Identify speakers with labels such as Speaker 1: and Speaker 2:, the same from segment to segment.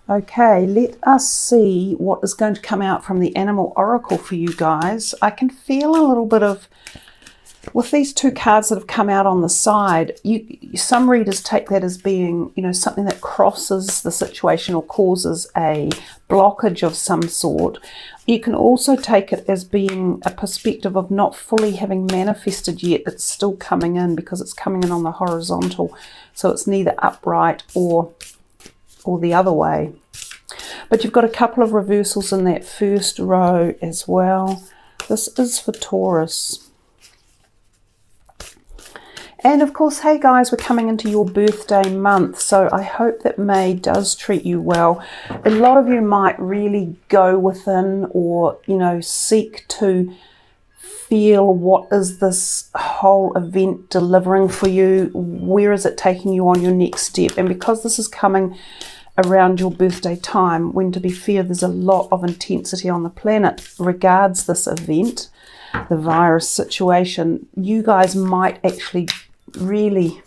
Speaker 1: Okay, let us see what is going to come out from the Animal Oracle for you guys. I can feel a little bit of, with these two cards that have come out on the side, some readers take that as being, something that crosses the situation or causes a blockage of some sort. You can also take it as being a perspective of not fully having manifested yet. It's still coming in because it's coming in on the horizontal. So it's neither upright or the other way. But you've got a couple of reversals in that first row as well. This is for Taurus. And of course, hey guys, we're coming into your birthday month, so I hope that May does treat you well. A lot of you might really go within or, seek to feel, what is this whole event delivering for you? Where is it taking you on your next step? And because this is coming around your birthday time, when, to be fair, there's a lot of intensity on the planet regards this event, the virus situation, you guys might actually really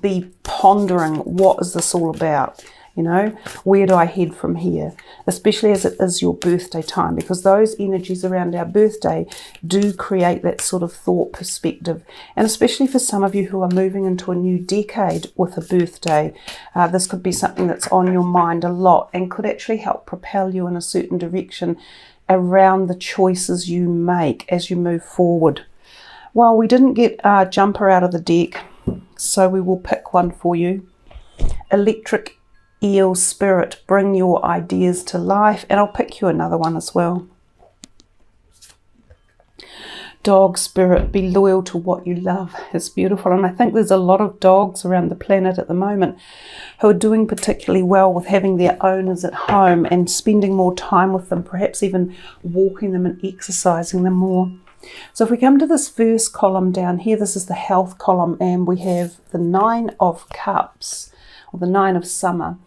Speaker 1: be pondering, what is this all about? Where do I head from here? Especially as it is your birthday time, because those energies around our birthday do create that sort of thought perspective. And especially for some of you who are moving into a new decade with a birthday, this could be something that's on your mind a lot and could actually help propel you in a certain direction around the choices you make as you move forward. Well, we didn't get our jumper out of the deck, so we will pick one for you. Electric Eel Spirit, bring your ideas to life, and I'll pick you another one as well. Dog Spirit, be loyal to what you love. It's beautiful, and I think there's a lot of dogs around the planet at the moment who are doing particularly well with having their owners at home and spending more time with them, perhaps even walking them and exercising them more. So if we come to this first column down here, this is the health column, and we have the 9 of Cups, or the 9 of Summer.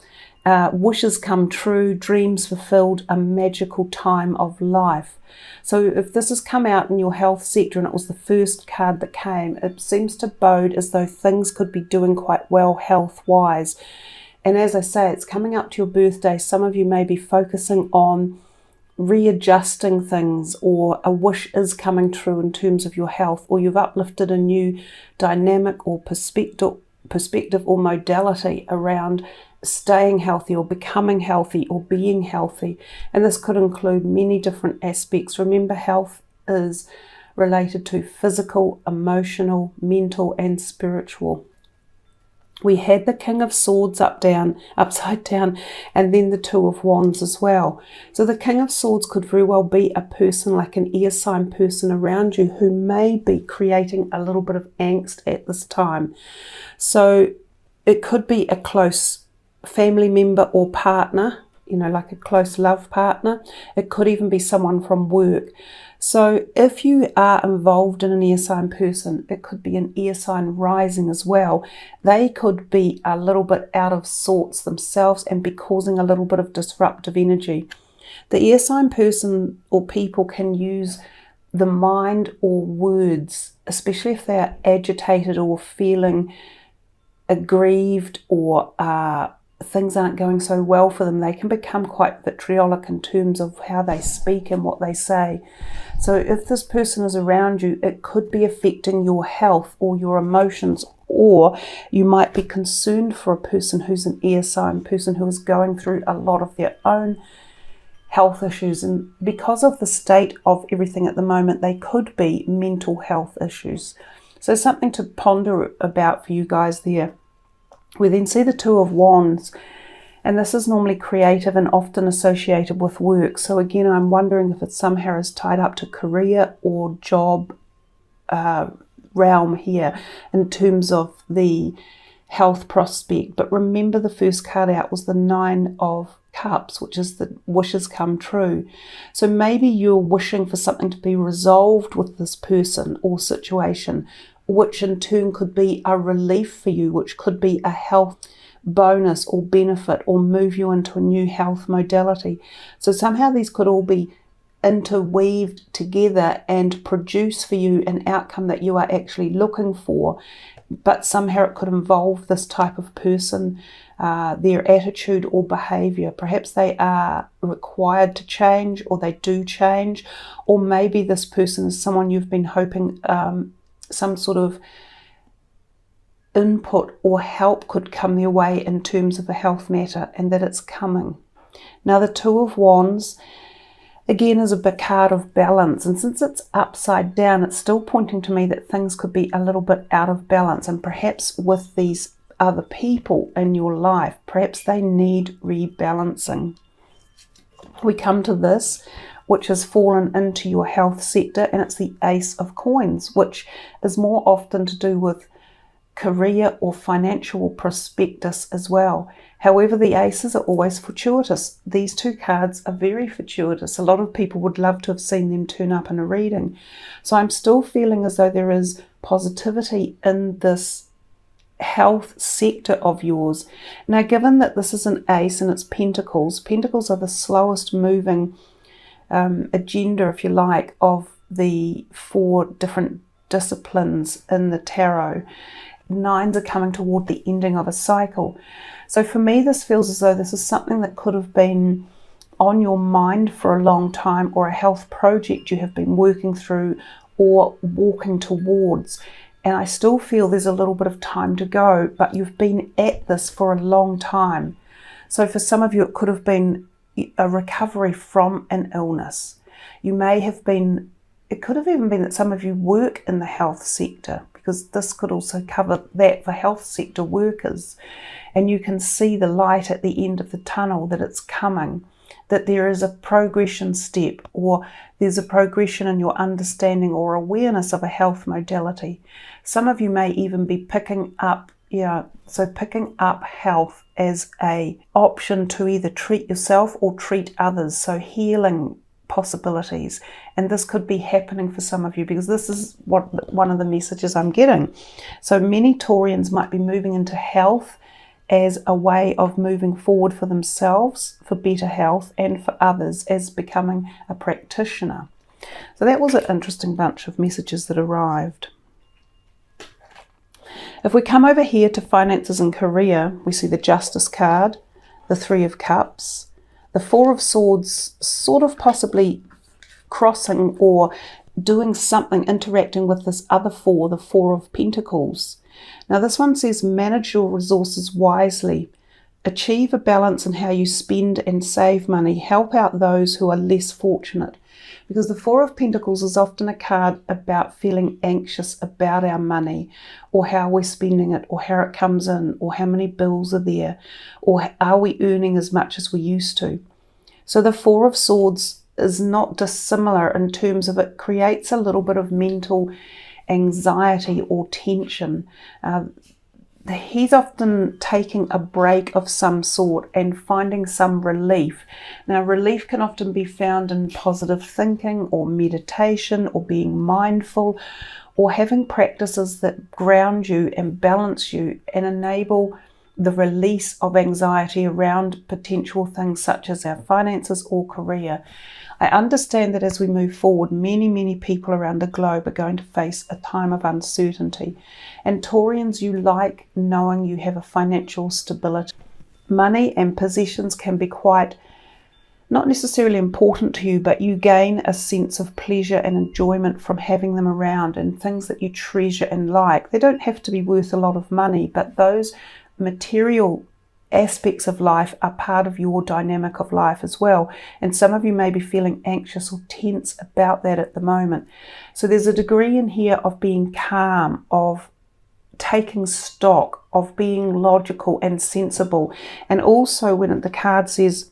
Speaker 1: Wishes come true, dreams fulfilled, a magical time of life. So if this has come out in your health sector and it was the first card that came, it seems to bode as though things could be doing quite well health-wise. And as I say, it's coming up to your birthday. Some of you may be focusing on readjusting things, or a wish is coming true in terms of your health, or you've uplifted a new dynamic or perspective or modality around staying healthy or becoming healthy or being healthy. And this could include many different aspects. Remember, health is related to physical, emotional, mental and spiritual. We had the King of Swords upside down, and then the Two of Wands as well. So the King of Swords could very well be a person, like an air sign person around you, who may be creating a little bit of angst at this time. So it could be a close family member or partner, like a close love partner. It could even be someone from work. So if you are involved in an air sign person, it could be an air sign rising as well. They could be a little bit out of sorts themselves and be causing a little bit of disruptive energy. The air sign person or people can use the mind or words, especially if they are agitated or feeling aggrieved, or things aren't going so well for them. They can become quite vitriolic in terms of how they speak and what they say. So if this person is around you, it could be affecting your health or your emotions, or you might be concerned for a person who's an air sign person who is going through a lot of their own health issues. And because of the state of everything at the moment, they could be mental health issues. So something to ponder about for you guys there. We then see the Two of Wands, and this is normally creative and often associated with work. So again, I'm wondering if it somehow is tied up to career or job realm here in terms of the health prospect. But remember, the first card out was the 9 of Cups, which is the wishes come true. So maybe you're wishing for something to be resolved with this person or situation, which in turn could be a relief for you, which could be a health bonus or benefit, or move you into a new health modality. So somehow these could all be interweaved together and produce for you an outcome that you are actually looking for, but somehow it could involve this type of person, their attitude or behaviour. Perhaps they are required to change, or they do change, or maybe this person is someone you've been hoping some sort of input or help could come their way in terms of a health matter, and that it's coming. Now the Two of Wands again is a big card of balance, and since it's upside down, it's still pointing to me that things could be a little bit out of balance, and perhaps with these other people in your life, perhaps they need rebalancing. We come to this, which has fallen into your health sector, and it's the Ace of Coins, which is more often to do with career or financial prospectus as well. However, the aces are always fortuitous. These two cards are very fortuitous. A lot of people would love to have seen them turn up in a reading. So I'm still feeling as though there is positivity in this health sector of yours. Now, given that this is an ace and it's pentacles, pentacles are the slowest moving agenda, if you like, of the 4 different disciplines in the tarot. 9s are coming toward the ending of a cycle. So for me, this feels as though this is something that could have been on your mind for a long time, or a health project you have been working through or walking towards. And I still feel there's a little bit of time to go, but you've been at this for a long time. So for some of you, it could have been a recovery from an illness. You may have been, it could have even been that some of you work in the health sector, because this could also cover that for health sector workers. And you can see the light at the end of the tunnel, that it's coming, that there is a progression step, or there's a progression in your understanding or awareness of a health modality. Some of you may even be picking up, picking up health as a option to either treat yourself or treat others. So healing possibilities, and this could be happening for some of you, because this is one of the messages I'm getting. So many Taurians might be moving into health as a way of moving forward for themselves, for better health, and for others as becoming a practitioner. So that was an interesting bunch of messages that arrived. If we come over here to finances and career, we see the Justice card, the Three of Cups, the Four of Swords, sort of possibly crossing or doing something, interacting with this other 4, the Four of Pentacles. Now this one says manage your resources wisely, achieve a balance in how you spend and save money, help out those who are less fortunate. Because the Four of Pentacles is often a card about feeling anxious about our money, or how we're spending it, or how it comes in, or how many bills are there, or are we earning as much as we used to. So the Four of Swords is not dissimilar in terms of it creates a little bit of mental anxiety or tension. He's often taking a break of some sort and finding some relief. Now, relief can often be found in positive thinking or meditation or being mindful or having practices that ground you and balance you and enable the release of anxiety around potential things such as our finances or career. I understand that as we move forward, many people around the globe are going to face a time of uncertainty. And Taurians, you like knowing you have a financial stability. Money and possessions can be quite, not necessarily important to you, but you gain a sense of pleasure and enjoyment from having them around, and things that you treasure and like. They don't have to be worth a lot of money, but those material aspects of life are part of your dynamic of life as well. And some of you may be feeling anxious or tense about that at the moment. So there's a degree in here of being calm, of taking stock, of being logical and sensible. And also when the card says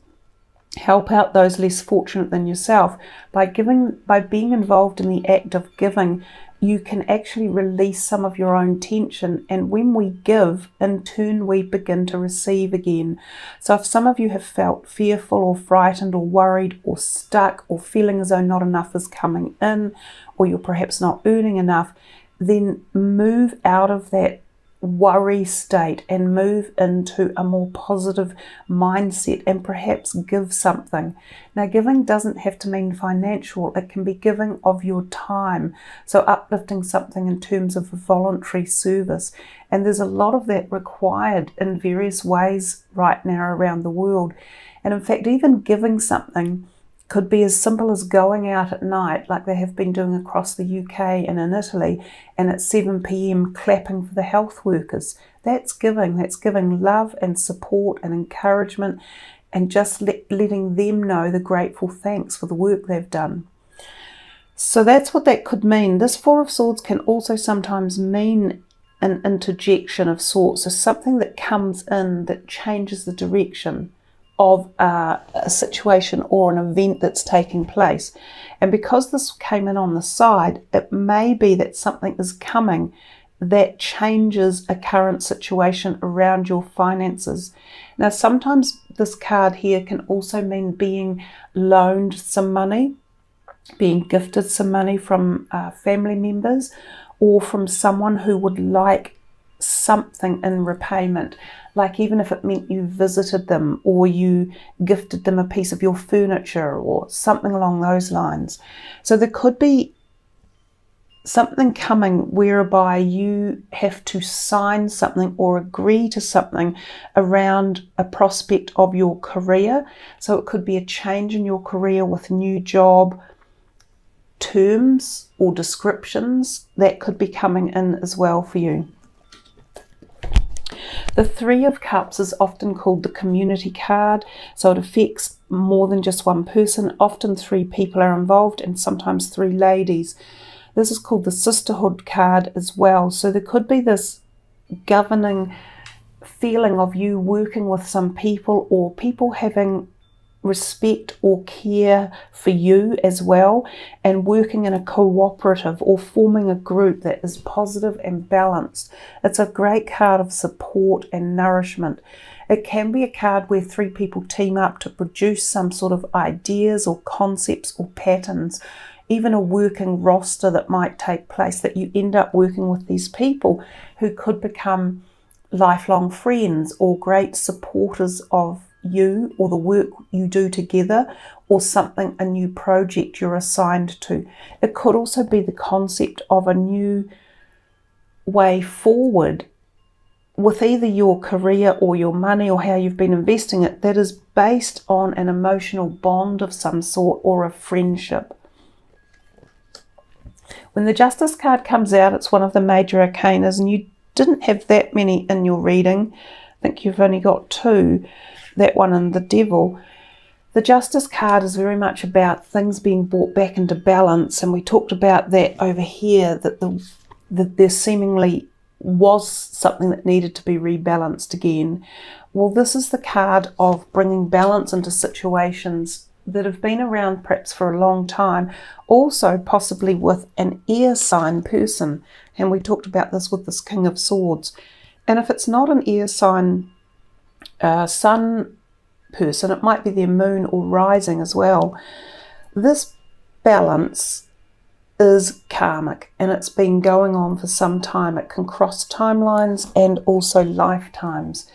Speaker 1: help out those less fortunate than yourself, by being involved in the act of giving, you can actually release some of your own tension. And when we give, in turn, we begin to receive again. So if some of you have felt fearful or frightened or worried or stuck or feeling as though not enough is coming in, or you're perhaps not earning enough, then move out of that worry state and move into a more positive mindset and perhaps give something. Now, giving doesn't have to mean financial. It can be giving of your time. So uplifting something in terms of a voluntary service. And there's a lot of that required in various ways right now around the world. And in fact, even giving something could be as simple as going out at night, like they have been doing across the UK and in Italy, and at 7 p.m. clapping for the health workers. That's giving. That's giving love and support and encouragement, and just letting them know the grateful thanks for the work they've done. So that's what that could mean. This Four of Swords can also sometimes mean an interjection of sorts, so something that comes in that changes the direction of a situation or an event that's taking place. And because this came in on the side, it may be that something is coming that changes a current situation around your finances. Now, sometimes this card here can also mean being loaned some money, being gifted some money from family members, or from someone who would like something in repayment, like even if it meant you visited them or you gifted them a piece of your furniture or something along those lines. So there could be something coming whereby you have to sign something or agree to something around a prospect of your career. So it could be a change in your career with new job terms or descriptions that could be coming in as well for you. The Three of Cups is often called the community card, so it affects more than just one person. Often 3 people are involved, and sometimes 3 ladies. This is called the sisterhood card as well. So there could be this governing feeling of you working with some people, or people having respect or care for you as well, and working in a cooperative or forming a group that is positive and balanced. It's a great card of support and nourishment. It can be a card where 3 people team up to produce some sort of ideas or concepts or patterns, even a working roster that might take place, that you end up working with these people who could become lifelong friends or great supporters of you or the work you do together, or something, a new project you're assigned to. It could also be the concept of a new way forward with either your career or your money or how you've been investing it, that is based on an emotional bond of some sort or a friendship. When the Justice card comes out, it's one of the major arcanas, and you didn't have that many in your reading. I think you've only got 2. That one and the Devil. The Justice card is very much about things being brought back into balance, and we talked about that over here, that there seemingly was something that needed to be rebalanced again. Well, this is the card of bringing balance into situations that have been around perhaps for a long time, also possibly with an air sign person, and we talked about this with this King of Swords. And if it's not an air sign sun person, it might be their moon or rising as well. This balance is karmic, and it's been going on for some time. It can cross timelines and also lifetimes.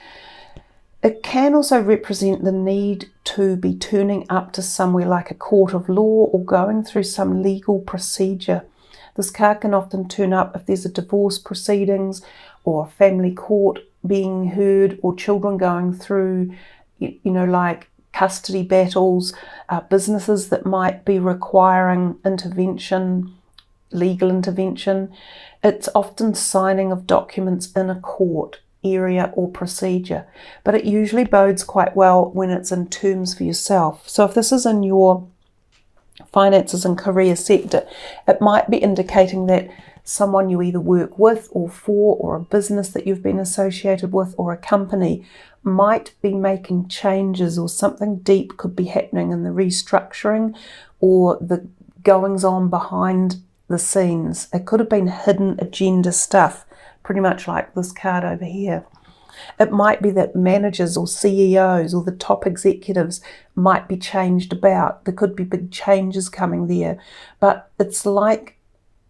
Speaker 1: It can also represent the need to be turning up to somewhere like a court of law or going through some legal procedure. This card can often turn up if there's a divorce proceedings or a family court being heard, or children going through, like custody battles, businesses that might be requiring intervention, legal intervention. It's often signing of documents in a court area or procedure, but it usually bodes quite well when it's in terms for yourself. So if this is in your finances and career sector, it might be indicating that someone you either work with or for, or a business that you've been associated with, or a company might be making changes, or something deep could be happening in the restructuring or the goings on behind the scenes. It could have been hidden agenda stuff, pretty much like this card over here. It might be that managers or CEOs or the top executives might be changed about. There could be big changes coming there, but it's like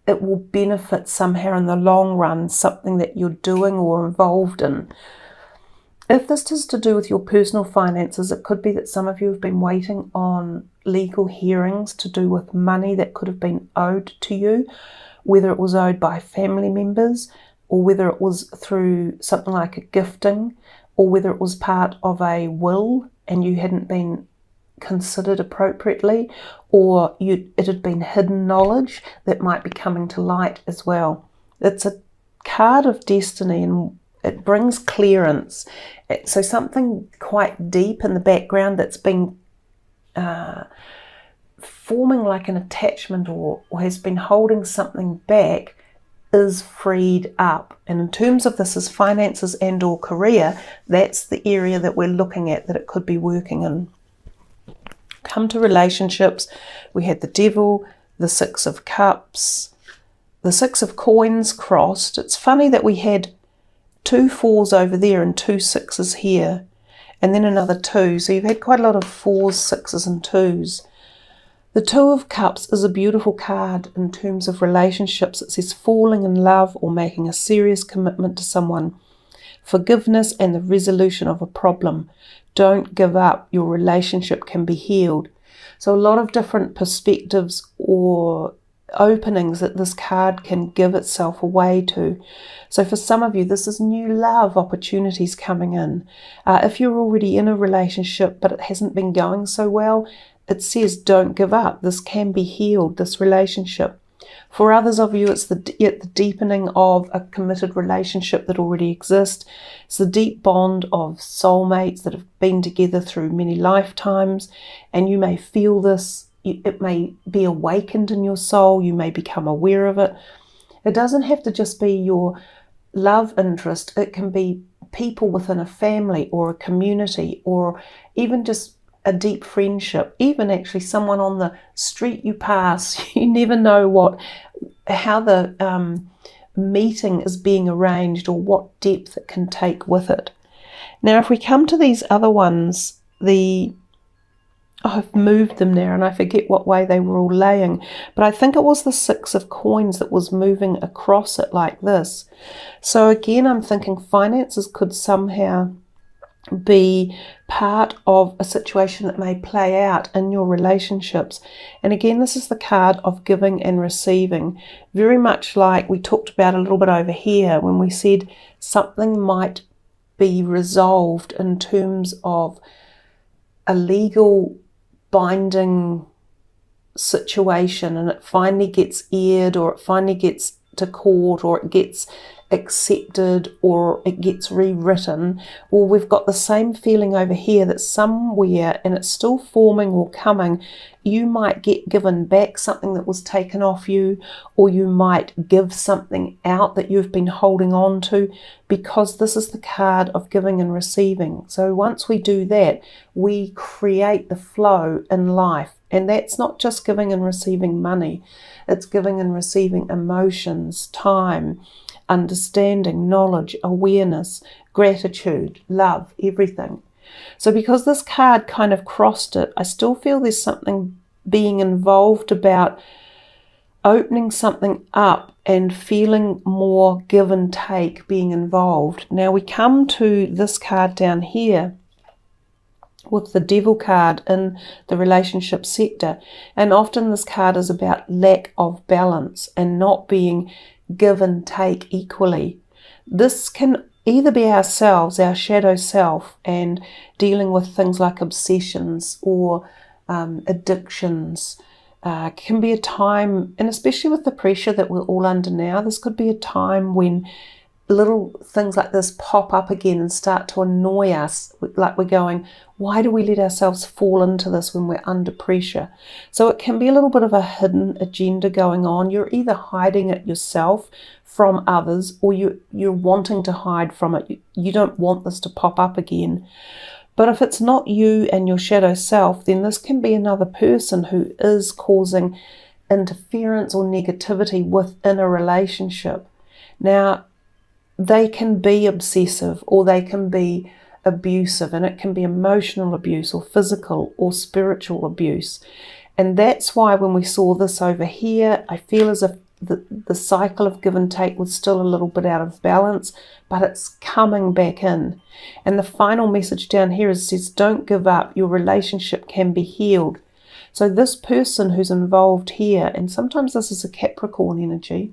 Speaker 1: it will benefit somehow in the long run, something that you're doing or involved in. If this is to do with your personal finances, it could be that some of you have been waiting on legal hearings to do with money that could have been owed to you, whether it was owed by family members, or whether it was through something like a gifting, or whether it was part of a will and you hadn't been considered appropriately, or it had been hidden knowledge that might be coming to light as well. It's a card of destiny, and it brings clearance. So something quite deep in the background that's been forming like an attachment or has been holding something back is freed up. And in terms of this as finances and or career, that's the area that we're looking at that it could be working in. Come to relationships, we had the Devil, the Six of Cups, the Six of Coins crossed. It's funny that we had 2 4s over there and 2 6s here, and then another 2. So you've had quite a lot of 4s, 6s and 2s. The Two of Cups is a beautiful card in terms of relationships. It says falling in love or making a serious commitment to someone. Forgiveness and the resolution of a problem. Don't give up. Your relationship can be healed. So a lot of different perspectives or openings that this card can give itself away to. So for some of you, this is new love opportunities coming in. If you're already in a relationship but it hasn't been going so well, it says don't give up. This can be healed, this relationship. For others of you, it's the deepening of a committed relationship that already exists. It's the deep bond of soulmates that have been together through many lifetimes, and you may feel this. It may be awakened in your soul. You may become aware of it. It doesn't have to just be your love interest. It can be people within a family or a community, or even just a deep friendship, even actually someone on the street you pass. You never know how the meeting is being arranged or what depth it can take with it. Now, if we come to these other ones, I've moved them now and I forget what way they were all laying, but I think it was the Six of Coins that was moving across it like this. So again, I'm thinking finances could somehow be part of a situation that may play out in your relationships. And again, this is the card of giving and receiving, very much like we talked about a little bit over here when we said something might be resolved in terms of a legal binding situation, and it finally gets aired, or it finally gets to court, or it gets accepted, or it gets rewritten. Well, we've got the same feeling over here that somewhere, and it's still forming or coming, you might get given back something that was taken off you, or you might give something out that you've been holding on to, because this is the card of giving and receiving. So once we do that, we create the flow in life. And that's not just giving and receiving money, it's giving and receiving emotions, time, understanding, knowledge, awareness, gratitude, love, everything. So because this card kind of crossed it, I still feel there's something being involved about opening something up and feeling more give and take being involved. Now we come to this card down here with the Devil card in the relationship sector, and often this card is about lack of balance and not being give and take equally. This can either be ourselves, our shadow self, and dealing with things like obsessions or addictions. Can be a time, and especially with the pressure that we're all under now, this could be a time when little things like this pop up again and start to annoy us, like we're going, why do we let ourselves fall into this when we're under pressure? So it can be a little bit of a hidden agenda going on. You're either hiding it yourself from others, or you're wanting to hide from it. You don't want this to pop up again. But if it's not you and your shadow self, then this can be another person who is causing interference or negativity within a relationship. Now, they can be obsessive, or they can be abusive, and it can be emotional abuse or physical or spiritual abuse. And that's why when we saw this over here, I feel as if the cycle of give and take was still a little bit out of balance, but it's coming back in. And the final message down here says, don't give up. Your relationship can be healed. So this person who's involved here, and sometimes this is a Capricorn energy,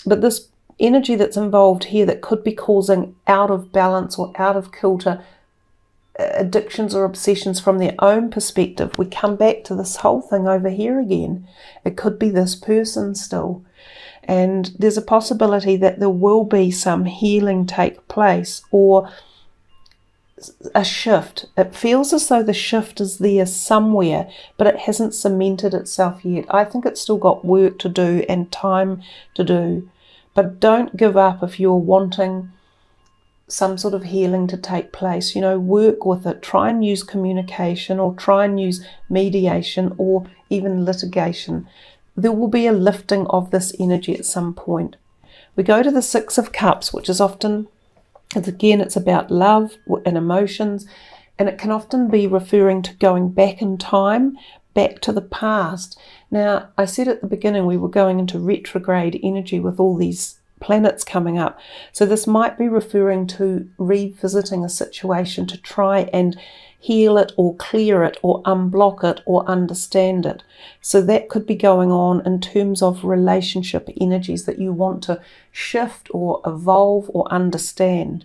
Speaker 1: but this energy that's involved here that could be causing out of balance or out of kilter addictions or obsessions from their own perspective. We come back to this whole thing over here again. It could be this person still. And there's a possibility that there will be some healing take place or a shift. It feels as though the shift is there somewhere, but it hasn't cemented itself yet. I think it's still got work to do and time to do. But don't give up if you're wanting some sort of healing to take place. You know, work with it. Try and use communication, or try and use mediation, or even litigation. There will be a lifting of this energy at some point. We go to the Six of Cups, which is often, again, it's about love and emotions, and it can often be referring to going back in time, back to the past. Now, I said at the beginning we were going into retrograde energy with all these planets coming up. So this might be referring to revisiting a situation to try and heal it or clear it or unblock it or understand it. So that could be going on in terms of relationship energies that you want to shift or evolve or understand.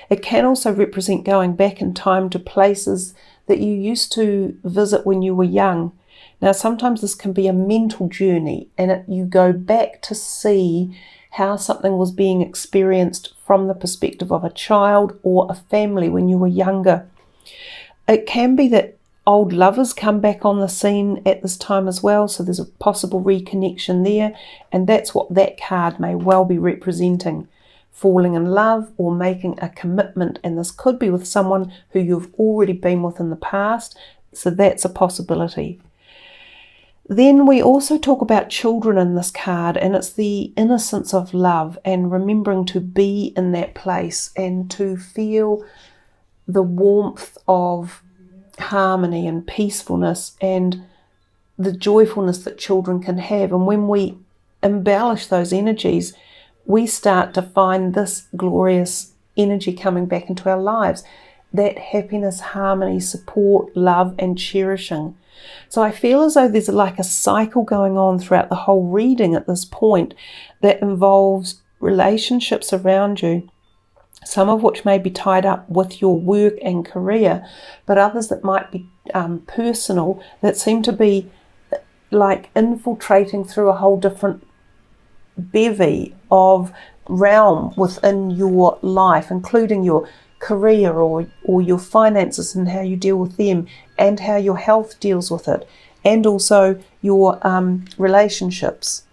Speaker 1: It can also represent going back in time to places that you used to visit when you were young. Now, sometimes this can be a mental journey, and you go back to see how something was being experienced from the perspective of a child or a family when you were younger. It can be that old lovers come back on the scene at this time as well, so there's a possible reconnection there, and that's what that card may well be representing. Falling in love or making a commitment, and this could be with someone who you've already been with in the past, so that's a possibility. Then we also talk about children in this card, and it's the innocence of love and remembering to be in that place and to feel the warmth of harmony and peacefulness and the joyfulness that children can have. And when we embellish those energies, we start to find this glorious energy coming back into our lives, that happiness, harmony, support, love, and cherishing. So I feel as though there's like a cycle going on throughout the whole reading at this point that involves relationships around you, some of which may be tied up with your work and career, but others that might be personal, that seem to be like infiltrating through a whole different bevy of realm within your life, including your career or your finances and how you deal with them, and how your health deals with it, and also your relationships.